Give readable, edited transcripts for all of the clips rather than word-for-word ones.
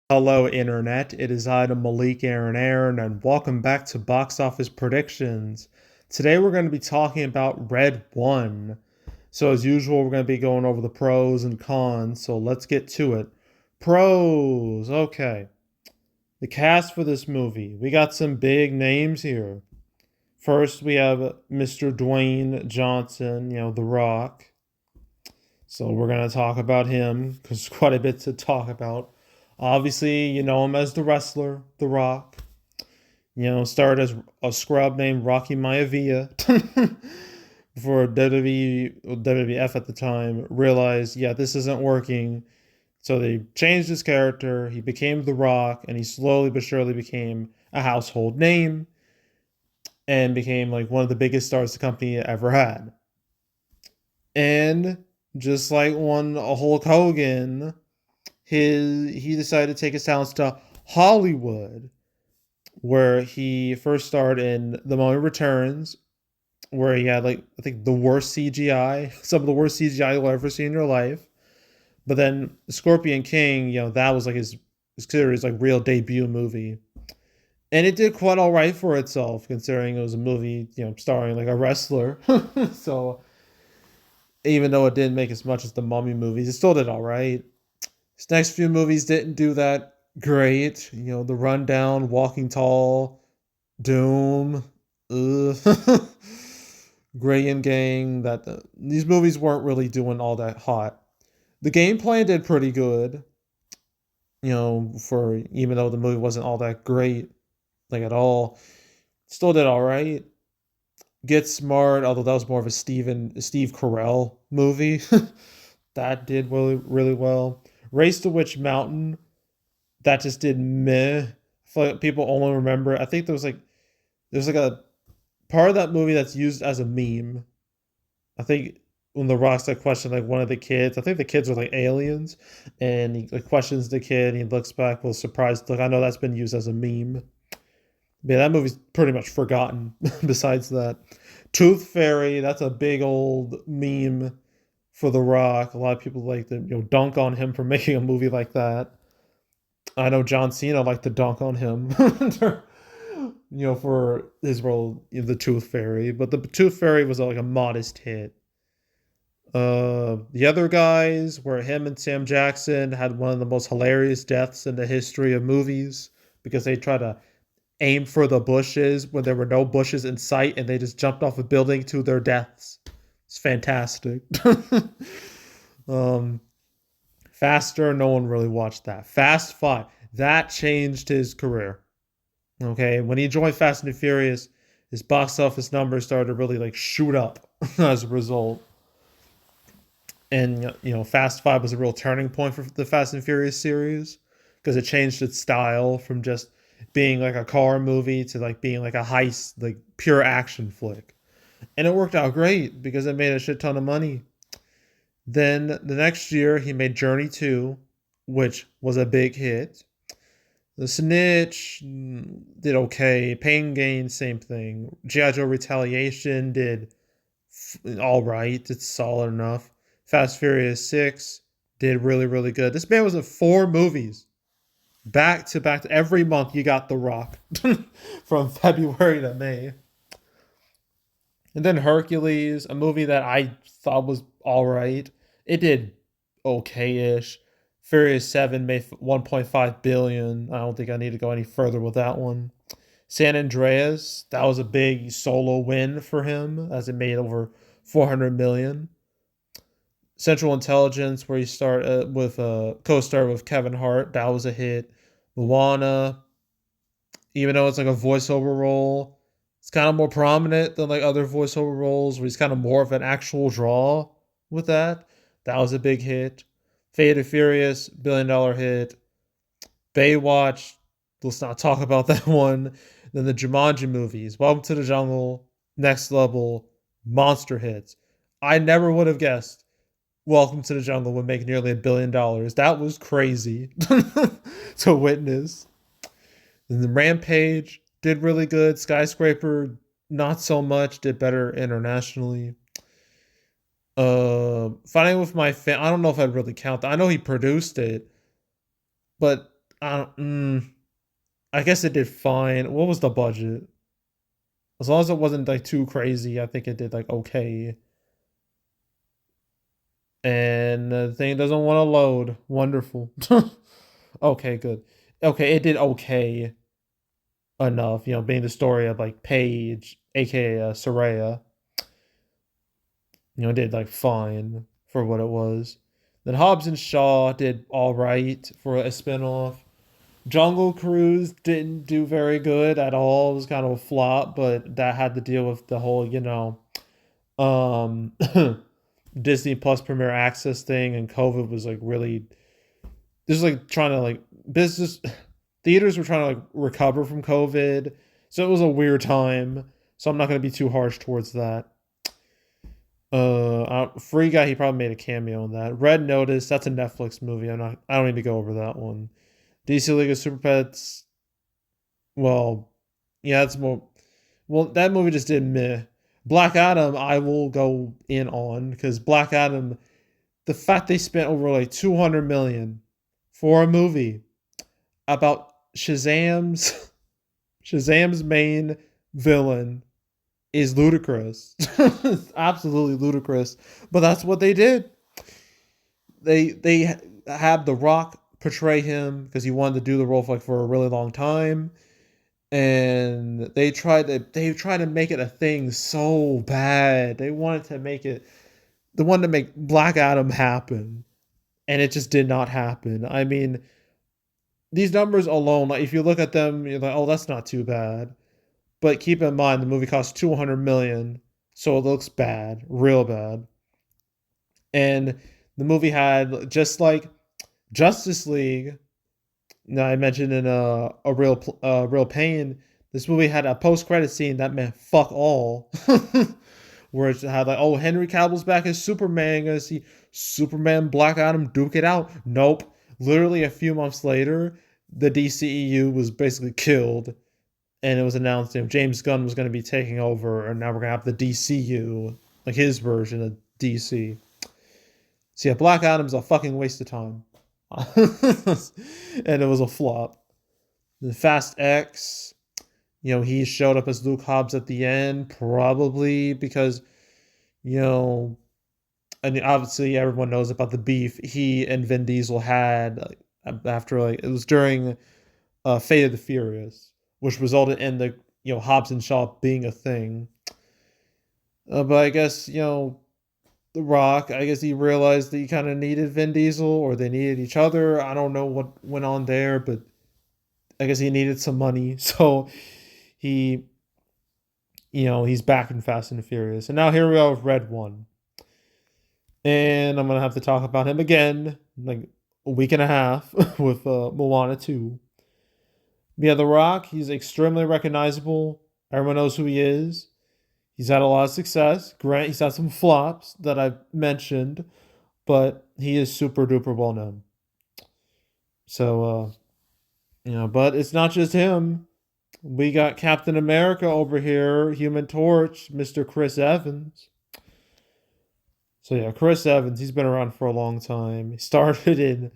Hello, Internet. It is I, the Malik Aaron, and welcome back to Box Office Predictions. Today, we're going to be talking about Red One. So, as usual, we're going to be going over the pros and cons. So, let's get to it. Pros. Okay. The cast for this movie. We got some big names here. First, we have Mr. Dwayne Johnson, The Rock. So, we're going to talk about him because there's quite a bit to talk about. Obviously, you know him as the wrestler, The Rock. Started as a scrub named Rocky Maivia before WWF at the time realized, yeah, this isn't working. So they changed his character. He became The Rock, and he slowly but surely became a household name and became like one of the biggest stars the company ever had. And just like one Hulk Hogan, he decided to take his talents to Hollywood, where he first starred in The Mummy Returns, where he had like I think the worst CGI, some of the worst CGI you'll ever see in your life. But then Scorpion King, that was like his considered like real debut movie, and it did quite all right for itself considering it was a movie starring like a wrestler. So even though it didn't make as much as the Mummy movies, it still did all right. His next few movies didn't do that great. The Rundown, Walking Tall, Doom, Gray and Gang. These movies weren't really doing all that hot. The game plan did pretty good. For even though the movie wasn't all that great, like at all, still did all right. Get Smart, although that was more of a Steve Carell movie, that did really really well. Race to Witch Mountain, that just did meh. I feel like people only remember. I think there's like a part of that movie that's used as a meme. I think when the Rock's like question like one of the kids, I think the kids are like aliens, and he like questions the kid, and he looks back with a surprised look. I know that's been used as a meme. Yeah, that movie's pretty much forgotten. Besides that, Tooth Fairy, that's a big old meme for The Rock. A lot of people like to dunk on him for making a movie like that. I know John Cena liked to dunk on him, for his role in the Tooth Fairy. But the Tooth Fairy was like a modest hit. The other guys were him and Sam Jackson had one of the most hilarious deaths in the history of movies because they tried to aim for the bushes when there were no bushes in sight and they just jumped off a building to their deaths. It's fantastic. um, Faster, no one really watched that. Fast Five, that changed his career. Okay, when he joined Fast and the Furious, his box office numbers started to really like shoot up as a result. And Fast Five was a real turning point for the Fast and Furious series because it changed its style from just being like a car movie to like being like a heist, like pure action flick. And it worked out great because it made a shit ton of money. Then the next year he made Journey 2, which was a big hit. The Snitch did okay. Pain Gain, same thing. G.I. Joe Retaliation did all right. It's solid enough. Fast Furious 6 did really, really good. This man was in 4 movies. Back to back. Every month you got The Rock from February to May. And then Hercules, a movie that I thought was all right. It did okay-ish. Furious 7 made 1.5 billion. I don't think I need to go any further with that one. San Andreas, that was a big solo win for him as it made over 400 million. Central Intelligence, where you start with a co-star with Kevin Hart, that was a hit. Moana, even though it's like a voiceover role, it's kind of more prominent than like other voiceover roles where he's kind of more of an actual draw with that. That was a big hit. Fate and Furious, $1 billion hit. Baywatch, let's not talk about that one. Then the Jumanji movies, Welcome to the Jungle, Next Level, monster hits. I never would have guessed Welcome to the Jungle would make nearly $1 billion. That was crazy to witness. And the Rampage did really good. Skyscraper, not so much. Did better internationally. Fighting with My Family. I don't know if I'd really count that. I know he produced it, but I don't. I guess it did fine. What was the budget? As long as it wasn't like too crazy, I think it did like okay. And the thing doesn't want to load. Wonderful. Okay, good. Okay, it did okay enough. Being the story of like Paige, aka Soraya. It did like fine for what it was. Then Hobbs and Shaw did all right for a spinoff. Jungle Cruise didn't do very good at all. It was kind of a flop, but that had to deal with the whole, um, Disney Plus Premier Access thing, and COVID was like really, this is like trying to like business theaters were trying to like recover from COVID, so it was a weird time. So I'm not going to be too harsh towards that. Free Guy, he probably made a cameo in that. Red Notice, that's a Netflix movie. I don't need to go over that one. DC League of Super Pets. Well, yeah, it's more. Well, that movie just did meh. Black Adam, I will go in on because Black Adam, the fact they spent over like 200 million for a movie about Shazam's main villain is ludicrous. It's absolutely ludicrous. But that's what they did. They have The Rock portray him because he wanted to do the role for a really long time, and they tried to make it a thing so bad. They wanted to make Black Adam happen, and it just did not happen. I mean, these numbers alone, like if you look at them, you're like, oh, that's not too bad. But keep in mind the movie cost 200 million, so it looks bad, real bad. And the movie had just like Justice League. Now I mentioned in Real Pain, this movie had a post credit scene that meant fuck all, where it had like, oh, Henry Cavill's back as Superman. Gonna see Superman, Black Adam duke it out. Nope. Literally a few months later, the DCEU was basically killed, and it was announced James Gunn was going to be taking over, and now we're gonna have the DCU, like his version of DC. So yeah, Black Adam's a fucking waste of time. And it was a flop. The Fast X, he showed up as Luke Hobbs at the end, probably because, you know, I mean, obviously everyone knows about the beef he and Vin Diesel had after like it was during Fate of the Furious, which resulted in the Hobbs and Shaw being a thing. But I guess The Rock, I guess he realized that he kind of needed Vin Diesel or they needed each other. I don't know what went on there, but I guess he needed some money. So he, he's back in Fast and the Furious. And now here we are with Red One. And I'm going to have to talk about him again, like a week and a half with Moana 2. Yeah, The Rock, he's extremely recognizable. Everyone knows who he is. He's had a lot of success. Grant, he's had some flops that I've mentioned, but he is super duper well known. So, but it's not just him. We got Captain America over here, Human Torch, Mr. Chris Evans. So, yeah, Chris Evans, he's been around for a long time. He started in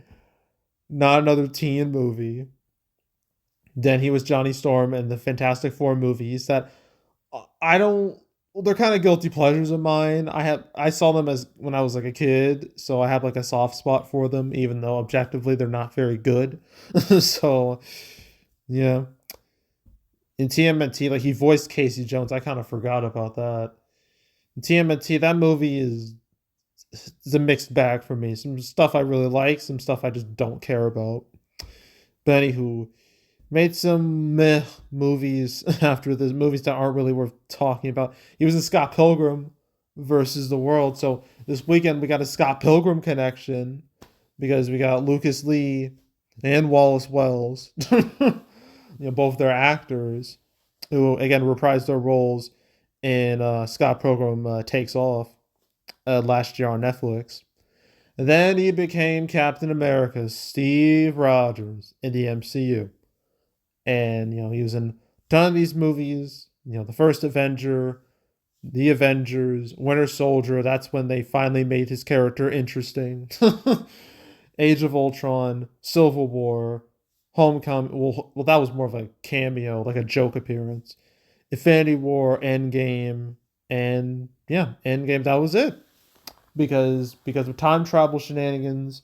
Not Another Teen Movie. Then he was Johnny Storm in the Fantastic Four movies that I don't well, they're kind of guilty pleasures of mine. I saw them as when I was like a kid, so I have like a soft spot for them, even though objectively they're not very good. So yeah, in TMNT, like he voiced Casey Jones. I kind of forgot about that. In TMNT, that movie is a mixed bag for me. Some stuff I really like, some stuff I just don't care about. But anywho, made some meh movies after the movies that aren't really worth talking about. He was in Scott Pilgrim versus the World. So this weekend we got a Scott Pilgrim connection because we got Lucas Lee and Wallace Wells, both their actors who again reprised their roles in Scott Pilgrim Takes Off last year on Netflix. And then he became Captain America, Steve Rogers in the MCU. And he was in a ton of these movies. The first Avenger, the Avengers, Winter Soldier. That's when they finally made his character interesting. Age of Ultron, Civil War, Homecoming. Well, that was more of a cameo, like a joke appearance. Infinity War, Endgame, and yeah, Endgame. That was it. Because of time travel shenanigans,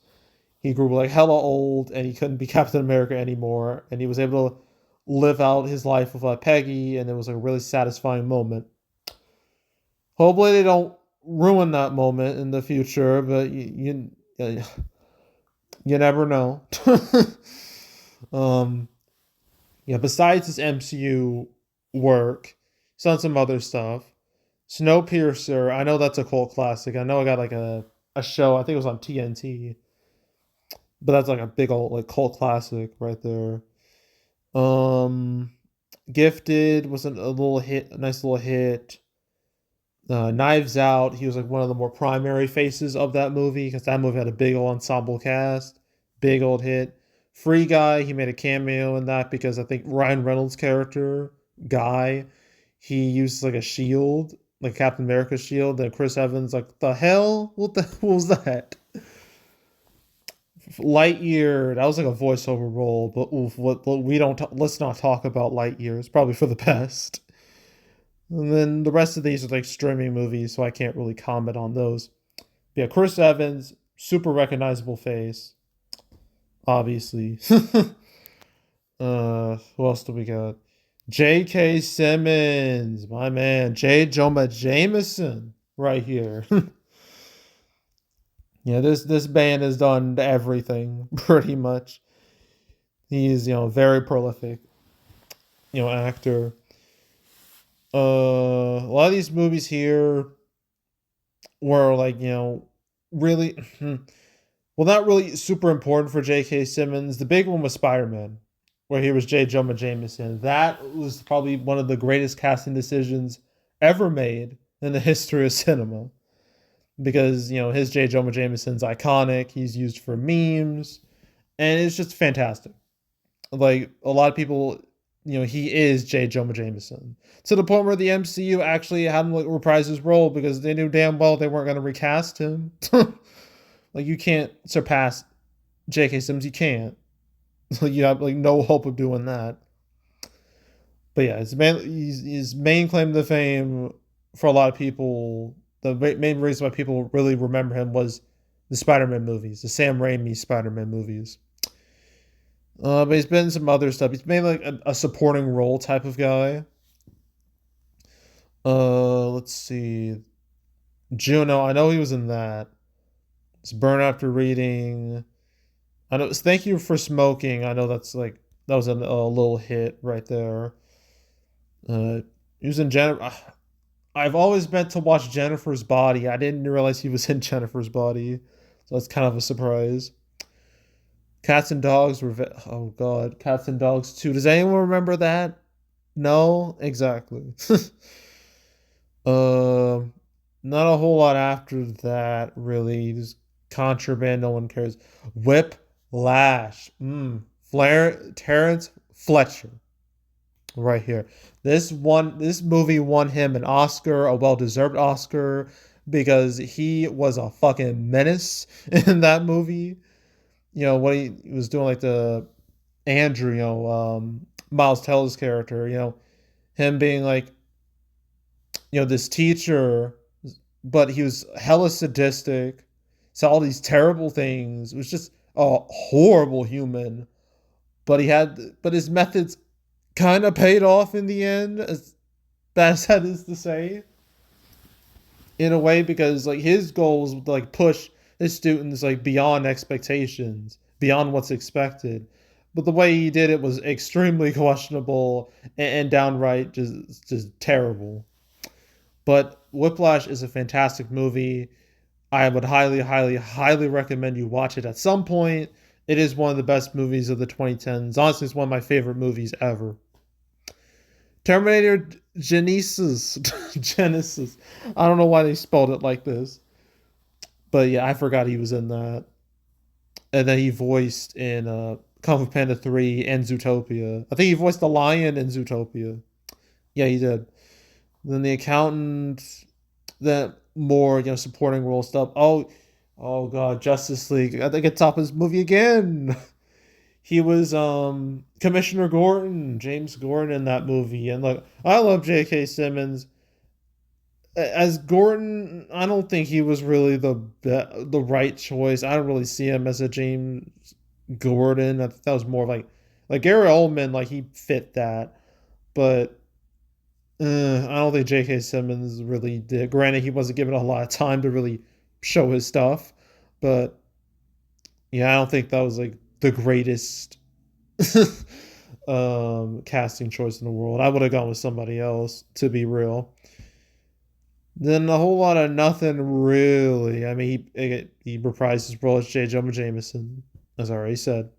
he grew like hella old, and he couldn't be Captain America anymore, and he was able to live out his life with Peggy, and it was a really satisfying moment. Hopefully, they don't ruin that moment in the future, but you never know. um, yeah. Besides his MCU work, he's done some other stuff. Snowpiercer, I know that's a cult classic. I know I got like a show. I think it was on TNT, but that's like a big old like cult classic right there. Um, Gifted was a little hit, a nice little hit. Knives Out, he was like one of the more primary faces of that movie because that movie had a big old ensemble cast, big old hit. Free Guy, he made a cameo in that because I think Ryan Reynolds' character, Guy, he used like a shield, like Captain America's shield, and Chris Evans like the hell, what was that? Lightyear, that was like a voiceover role, but oof, what we don't let's not talk about Lightyear. It's probably for the best. And then the rest of these are like streaming movies, so I can't really comment on those. But yeah, Chris Evans, super recognizable face, obviously. Who else do we got? J.K. Simmons, my man, J. Jonah Jameson, right here. Yeah, this band has done everything pretty much. He's very prolific, actor. A lot of these movies here were like really, well, not really super important for J.K. Simmons. The big one was Spider Man, where he was J. Jonah Jameson. That was probably one of the greatest casting decisions ever made in the history of cinema because his J. Jonah Jameson's iconic. He's used for memes, and it's just fantastic. Like a lot of people, he is J. Jonah Jameson to the point where the MCU actually had him like reprise his role because they knew damn well they weren't going to recast him. Like you can't surpass J.K. Simmons. You can't. You have like no hope of doing that. But yeah, his main claim to fame for a lot of people, the main reason why people really remember him was the Spider-Man movies, the Sam Raimi Spider-Man movies. But he's been in some other stuff. He's made like a supporting role type of guy. Let's see. Juno, I know he was in that. It's Burn After Reading. I know. Thank You for Smoking. I know that was a little hit right there. Uh, he was in Jennifer. I've always meant to watch Jennifer's Body. I didn't realize he was in Jennifer's Body, so that's kind of a surprise. Cats and Dogs. Oh God, Cats and Dogs 2. Does anyone remember that? No, exactly. Um, Not a whole lot after that, really. Just Contraband, no one cares. Whiplash. Terrence Fletcher, right here. This movie won him an Oscar, a well-deserved Oscar, because he was a fucking menace in that movie. What he was doing, like the Andrew, Miles Teller's character, him being like, this teacher, but he was hella sadistic, saw all these terrible things. It was just a horrible human. But his methods kind of paid off in the end, as bad as that is to say, in a way, because like his goal was to like push his students like beyond expectations, beyond what's expected. But the way he did it was extremely questionable and downright just terrible. But Whiplash is a fantastic movie. I would highly, highly, highly recommend you watch it at some point. It is one of the best movies of the 2010s. Honestly, it's one of my favorite movies ever. Terminator Genesis. Genesis. I don't know why they spelled it like this. But yeah, I forgot he was in that. And then he voiced in Kung Fu Panda 3 and Zootopia. I think he voiced the lion in Zootopia. Yeah, he did. Then the accountant, that more supporting role stuff. Oh God, Justice League. I think it's top of his movie again. he was Commissioner Gordon, James Gordon in that movie. And look, I love J.K. Simmons as Gordon. I don't think he was really the right choice. I don't really see him as a James Gordon. I think that was more like Gary Oldman. Like he fit that, but I don't think J.K. Simmons really did. Granted, he wasn't given a lot of time to really show his stuff, but yeah, I don't think that was like the greatest casting choice in the world. I would have gone with somebody else, to be real. Then a whole lot of nothing really. I mean, he reprised his role as J. Jonah Jameson, as I already said.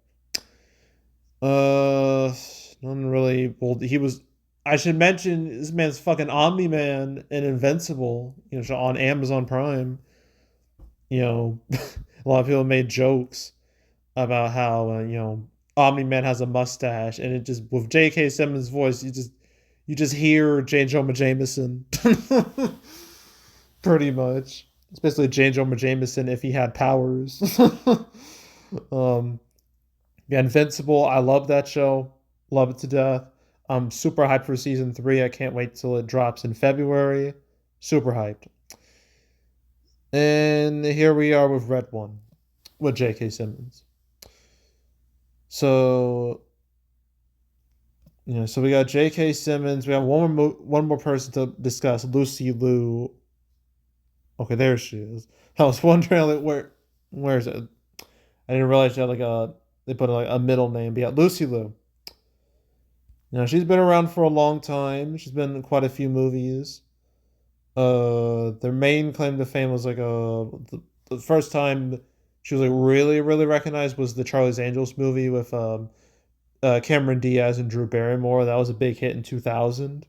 Uh, Nothing really. Well, he was. I should mention this man's fucking Omni Man and Invincible. On Amazon Prime. A lot of people made jokes about how Omni Man has a mustache, and it just with J.K. Simmons' voice, you just hear J. Jonah Jameson, pretty much. Especially J. Jonah Jameson if he had powers. um, yeah, Invincible. I love that show. Love it to death. I'm super hyped for season 3. I can't wait till it drops in February. Super hyped. And here we are with Red One with J.K. Simmons. So so we got J.K. Simmons. We have one more person to discuss, Lucy Liu. Okay, there she is. I was wondering like where is it? I didn't realize she had they put like a middle name. But yeah, Lucy Liu. She's been around for a long time. She's been in quite a few movies. Their main claim to fame was the first time she was like really really recognized was the Charlie's Angels movie with Cameron Diaz and Drew Barrymore. That was a big hit in 2000.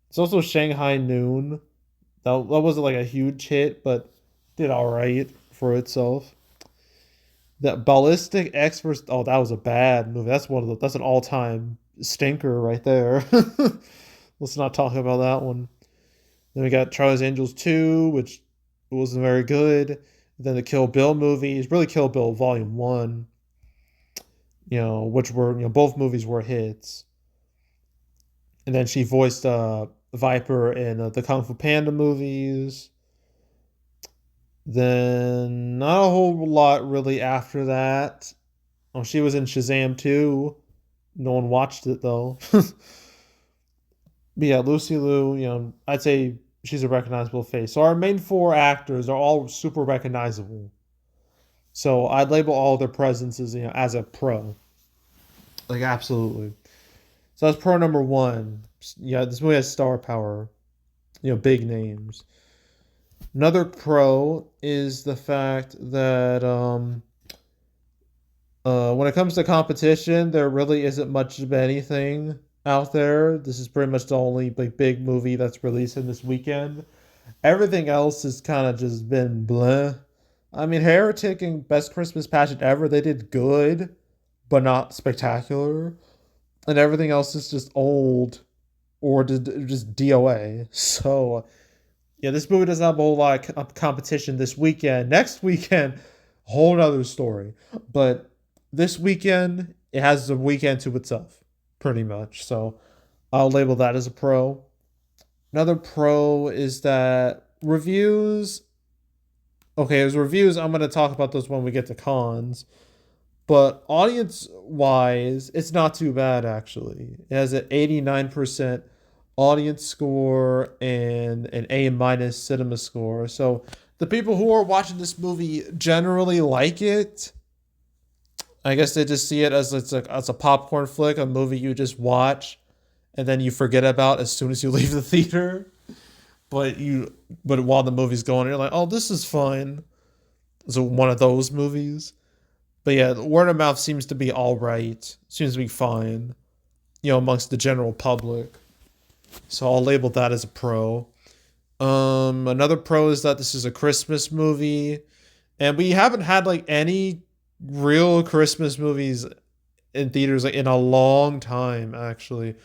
It's also Shanghai Noon. That wasn't like a huge hit, but did all right for itself. That Ballistic Experts. Oh, that was a bad movie. That's an all time stinker right there. Let's not talk about that one. Then we got Charlie's Angels 2, which wasn't very good. Then the Kill Bill movies, really Kill Bill Volume 1, which were, both movies were hits. And then she voiced Viper in the Kung Fu Panda movies. Then not a whole lot really after that. Oh, she was in Shazam 2. No one watched it though. But yeah, Lucy Liu, I'd say she's a recognizable face. So our main 4 actors are all super recognizable. So I'd label all their presences, as a pro. Like absolutely. So that's pro number 1. Yeah, this movie has star power. Big names. Another pro is the fact that when it comes to competition, there really isn't much of anything out there. This is pretty much the only big movie that's releasing this weekend. Everything else has kind of just been bleh. I mean, Heretic and Best Christmas Pageant Ever, they did good, but not spectacular. And everything else is just old or just DOA. So, yeah, this movie doesn't have a whole lot of competition this weekend. Next weekend, whole other story. But this weekend, it has the weekend to itself, pretty much. So I'll label that as a pro. Another pro is that reviews. Okay, as reviews, I'm going to talk about those when we get to cons. But audience wise, it's not too bad actually. It has an 89% audience score and an A minus cinema score. So the people who are watching this movie generally like it. I guess they just see it as it's a popcorn flick, a movie you just watch and then you forget about as soon as you leave the theater. But while the movie's going, you're like, oh, this is fine. It's one of those movies. But yeah, word of mouth seems to be all right. Seems to be fine, amongst the general public. So I'll label that as a pro. Another pro is that this is a Christmas movie, and we haven't had any real Christmas movies in theaters in a long time. Actually,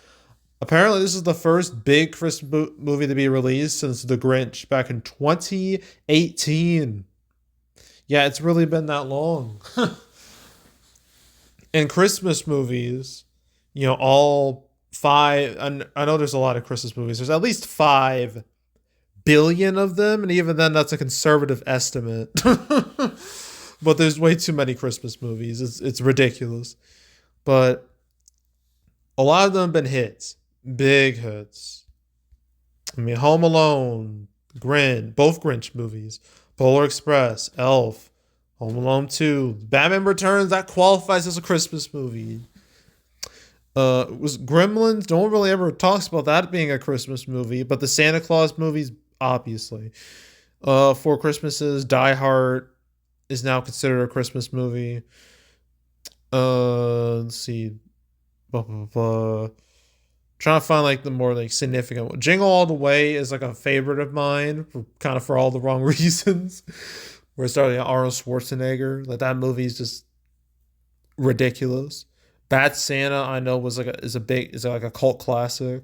apparently this is the first big Christmas movie to be released since The Grinch back in 2018. Yeah, it's really been that long. And Christmas movies, all five. I know there's a lot of Christmas movies. There's at least 5 billion of them, and even then, that's a conservative estimate. But there's way too many Christmas movies. It's ridiculous. But a lot of them have been hits, big hits. I mean, Home Alone, both Grinch movies, Polar Express, Elf, Home Alone 2, Batman Returns, that qualifies as a Christmas movie. Was Gremlins, no one really ever talks about that being a Christmas movie, but the Santa Claus movies, obviously. Four Christmases, Die Hard is now considered a Christmas movie. Let's see. Blah, blah, blah. Trying to find like the more like significant one. Jingle All the Way is like a favorite of mine, for all the wrong reasons. Where it started like Arnold Schwarzenegger, like that movie is just ridiculous. Bad Santa, I know was like is like a cult classic.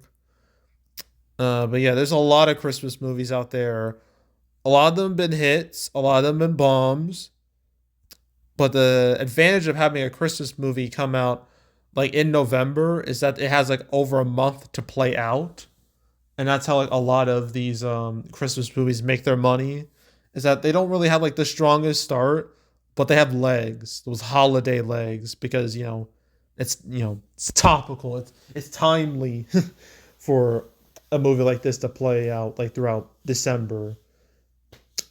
But yeah, there's a lot of Christmas movies out there. A lot of them have been hits, a lot of them have been bombs. But the advantage of having a Christmas movie come out like in November is that it has like over a month to play out. And that's how like a lot of these Christmas movies make their money, is that they don't really have like the strongest start, but they have legs, those holiday legs, because it's topical, it's timely for a movie like this to play out like throughout December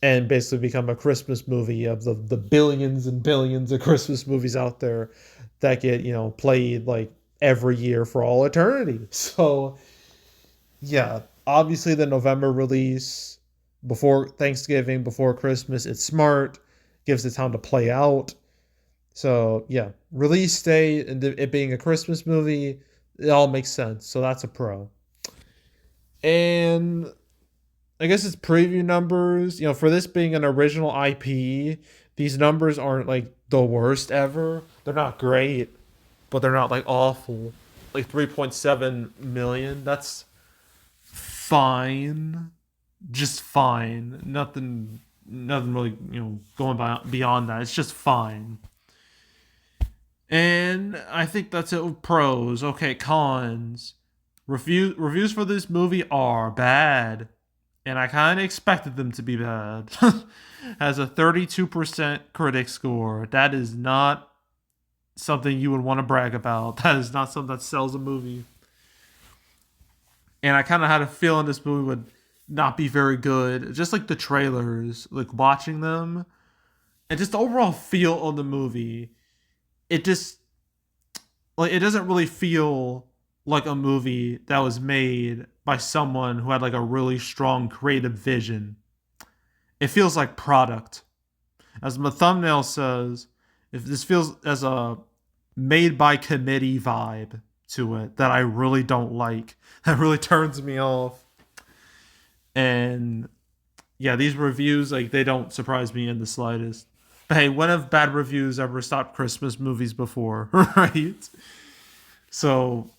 and basically become a Christmas movie of the billions and billions of Christmas movies out there that get, played like every year for all eternity. So, yeah, obviously the November release before Thanksgiving, before Christmas, it's smart, gives it time to play out. So, yeah, release date and it being a Christmas movie, it all makes sense. So, that's a pro. And I guess it's preview numbers. For this being an original IP, these numbers aren't like the worst ever. They're not great, but they're not like awful. Like 3.7 million, that's fine. Just fine. Nothing really, going beyond that. It's just fine. And I think that's it with pros. Okay, cons. Reviews for this movie are bad, and I kind of expected them to be bad. Has a 32% critic score. That is not something you would want to brag about. That is not something that sells a movie. And I kind of had a feeling this movie would not be very good. Just like the trailers, like watching them, and just the overall feel of the movie, it just like it doesn't really feel like a movie that was made by someone who had like a really strong creative vision. It feels like product. As my thumbnail says, if this feels as a made by committee vibe to it that I really don't like. That really turns me off. And yeah, these reviews, like, they don't surprise me in the slightest. But hey, when have bad reviews ever stopped Christmas movies before, right? So,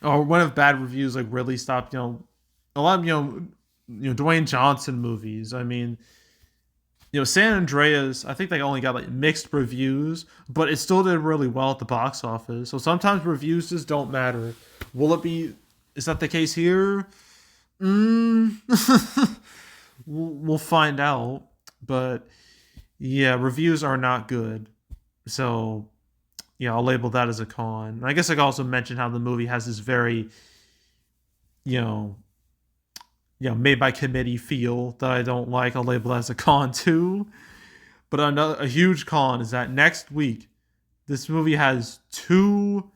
or when have bad reviews like really stopped? A lot of Dwayne Johnson movies. I mean, San Andreas, I think they only got like mixed reviews, but it still did really well at the box office. So sometimes reviews just don't matter. Will it be? Is that the case here? We'll find out. But yeah, reviews are not good. So yeah, I'll label that as a con. I guess I could also mention how the movie has this very, made by committee feel that I don't like. I'll label that as a con too. But a huge con is that next week, this movie has two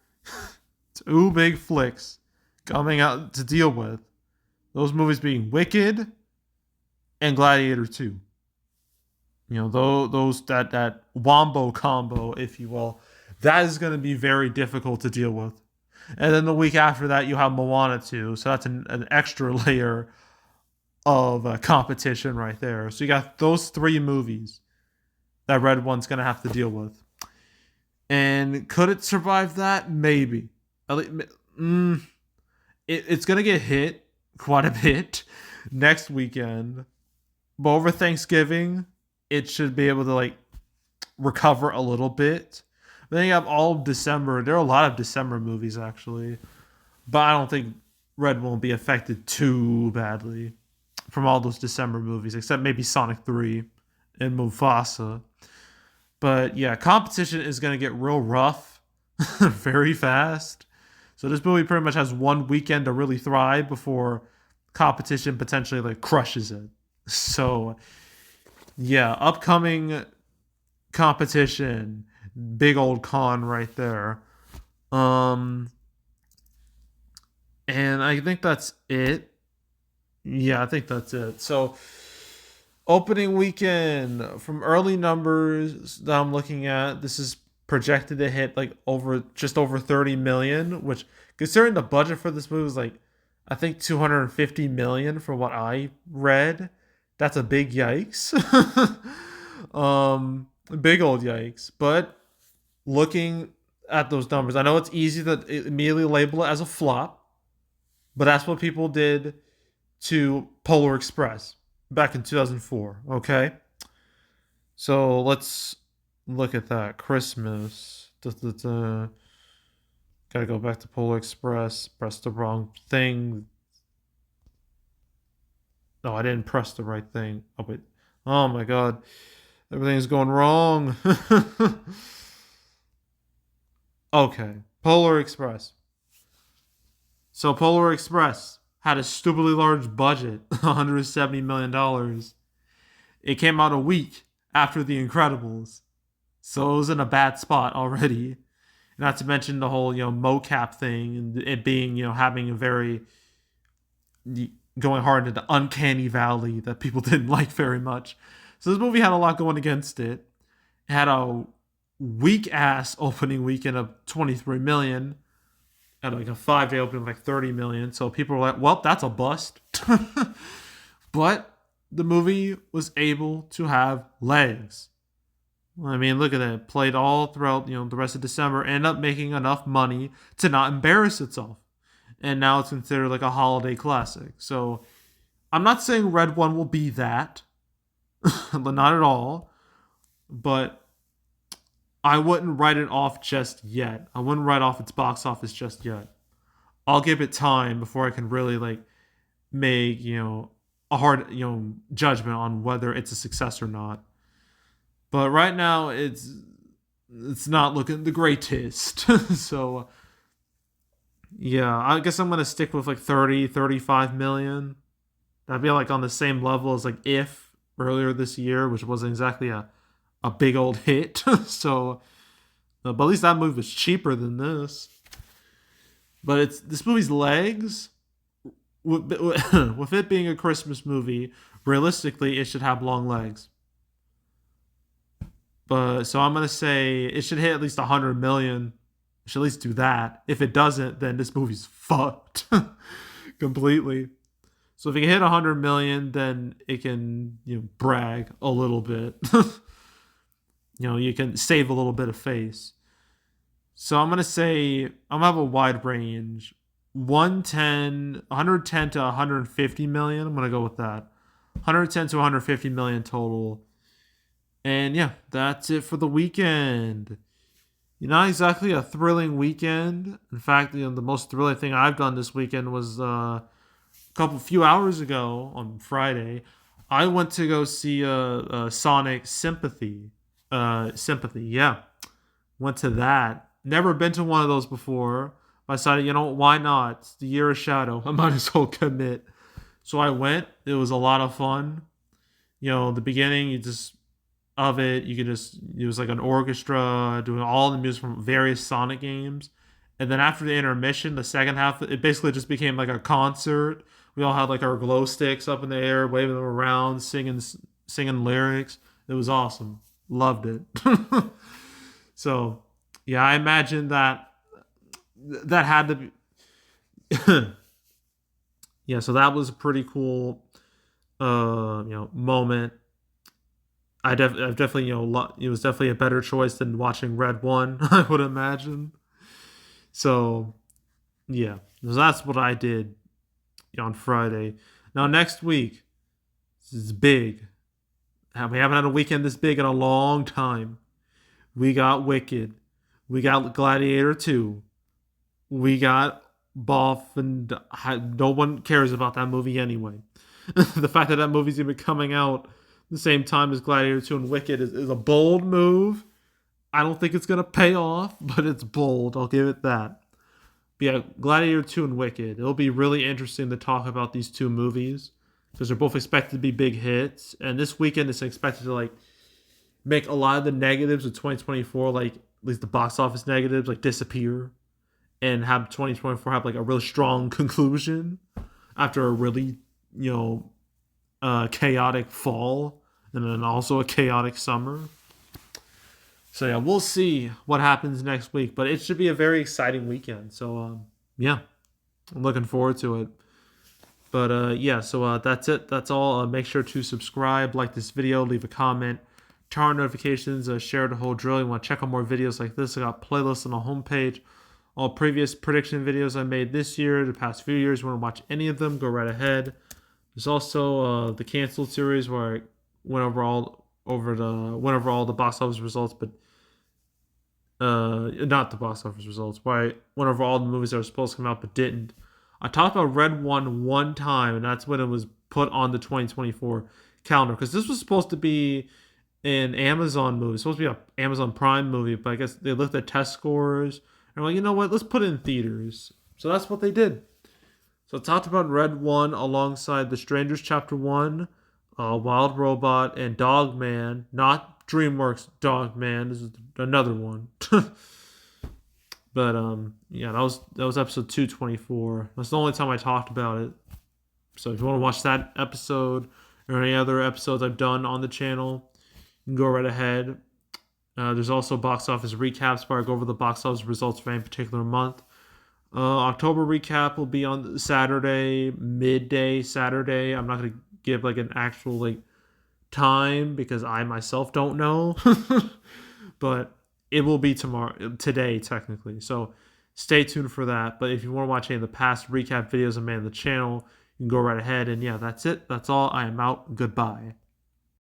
big flicks coming out to deal with. Those movies being Wicked and Gladiator 2. Those that wombo combo, if you will, that is going to be very difficult to deal with. And then the week after that, you have Moana 2. So that's an extra layer of competition right there. So you got those three movies that Red One's going to have to deal with. And could it survive that? Maybe. It's going to get hit quite a bit next weekend. But over Thanksgiving, it should be able to recover a little bit. Then you have all of December. There are a lot of December movies actually, but I don't think Red won't be affected too badly from all those December movies, except maybe Sonic 3 and Mufasa. But yeah, competition is going to get real rough very fast. So this movie pretty much has one weekend to really thrive before competition potentially like crushes it. So yeah, upcoming competition, big old con right there. Um and I think that's it. Yeah, I think that's it. So opening weekend from early numbers that I'm looking at, this is projected to hit like over just over 30 million, which considering the budget for this movie was like I think 250 million for what I read. That's a big yikes. Big old yikes. But looking at those numbers, I know it's easy to immediately label it as a flop, but that's what people did to Polar Express back in 2004. Okay, so let's look at that Christmas. Da, da, da. Gotta go back to Polar Express. Press the wrong thing. No, I didn't press the right thing. Oh wait. Oh my god. Everything's going wrong. Okay. Polar Express. So Polar Express had a stupidly large budget, $170 million. It came out a week after The Incredibles. So it was in a bad spot already. Not to mention the whole, mocap thing and it being, having a very going hard into the uncanny valley that people didn't like very much. So this movie had a lot going against it. It had a weak ass opening weekend of 23 million. Had like a 5-day opening of like 30 million. So people were like, well, that's a bust. But the movie was able to have legs. I mean, look at that. It played all throughout, the rest of December, ended up making enough money to not embarrass itself. And now it's considered like a holiday classic. So I'm not saying Red One will be that. Not at all. But I wouldn't write it off just yet. I wouldn't write off its box office just yet. I'll give it time before I can really like make, a hard, judgment on whether it's a success or not. But right now it's not looking the greatest. So yeah, I guess I'm going to stick with like 30, 35 million. That'd be like on the same level as like If earlier this year, which wasn't exactly a big old hit. So but at least that movie was cheaper than this. But it's this movie's legs with it being a Christmas movie, realistically it should have long legs. But so I'm gonna say it should hit at least 100 million. It should at least do that. If it doesn't, then this movie's fucked completely. So if it can hit 100 million, then it can brag a little bit. You can save a little bit of face. So I'm gonna say I'm gonna have a wide range, 110 to 150 million. I'm gonna go with that. 110 to 150 million total. And yeah, that's it for the weekend. Not exactly a thrilling weekend. In fact, the most thrilling thing I've done this weekend was few hours ago on Friday. I went to go see Sonic Sympathy. Sympathy, yeah. Went to that. Never been to one of those before. I decided, why not? It's the Year of Shadow. I might as well commit. So I went. It was a lot of fun. The beginning, of it. You could it was like an orchestra doing all the music from various Sonic games. And then after the intermission, the second half, it basically just became like a concert. We all had like our glow sticks up in the air, waving them around, singing lyrics. It was awesome. Loved it. So, yeah, I imagine that had to be. Yeah, so that was a pretty cool, moment. I've definitely, it was definitely a better choice than watching Red One, I would imagine. So, yeah, so that's what I did on Friday. Now, next week, this is big. We haven't had a weekend this big in a long time. We got Wicked. We got Gladiator 2. We got Boff, and no one cares about that movie anyway. The fact that that movie's even coming out the same time as Gladiator 2 and Wicked is a bold move. I don't think it's going to pay off, but it's bold. I'll give it that. But yeah, Gladiator 2 and Wicked. It'll be really interesting to talk about these two movies because they're both expected to be big hits. And this weekend is expected to like make a lot of the negatives of 2024, like at least the box office negatives, like disappear and have 2024 have like a really strong conclusion after a really, chaotic fall and then also a chaotic summer. So yeah, we'll see what happens next week, but it should be a very exciting weekend. So yeah, I'm looking forward to it. But yeah, so that's it. That's all. Make sure to subscribe, like this video, leave a comment, turn on notifications, share the whole drill. You want to check out more videos like this? I got playlists on the homepage. All previous prediction videos I made this year, the past few years. You want to watch any of them? Go right ahead. There's also the canceled series where I went over all the box office results, but not the box office results. Where I went over all the movies that were supposed to come out but didn't. I talked about Red one time, and that's when it was put on the 2024 calendar because this was supposed to be an Amazon movie. It's supposed to be an Amazon Prime movie, but I guess they looked at test scores and were like, you know what? Let's put it in theaters. So that's what they did. So I talked about Red 1 alongside The Strangers Chapter 1, Wild Robot, and Dog Man. Not DreamWorks Dog Man. This is another one. But yeah, that was episode 224. That's the only time I talked about it. So if you want to watch that episode or any other episodes I've done on the channel, you can go right ahead. There's also box office recaps where I go over the box office results for any particular month. October recap will be on Saturday, midday Saturday. I'm not going to give like an actual like time because I myself don't know. But it will be today technically. So stay tuned for that. But if you want to watch any of the past recap videos I made on the channel, you can go right ahead. And yeah, that's it. That's all. I am out. Goodbye.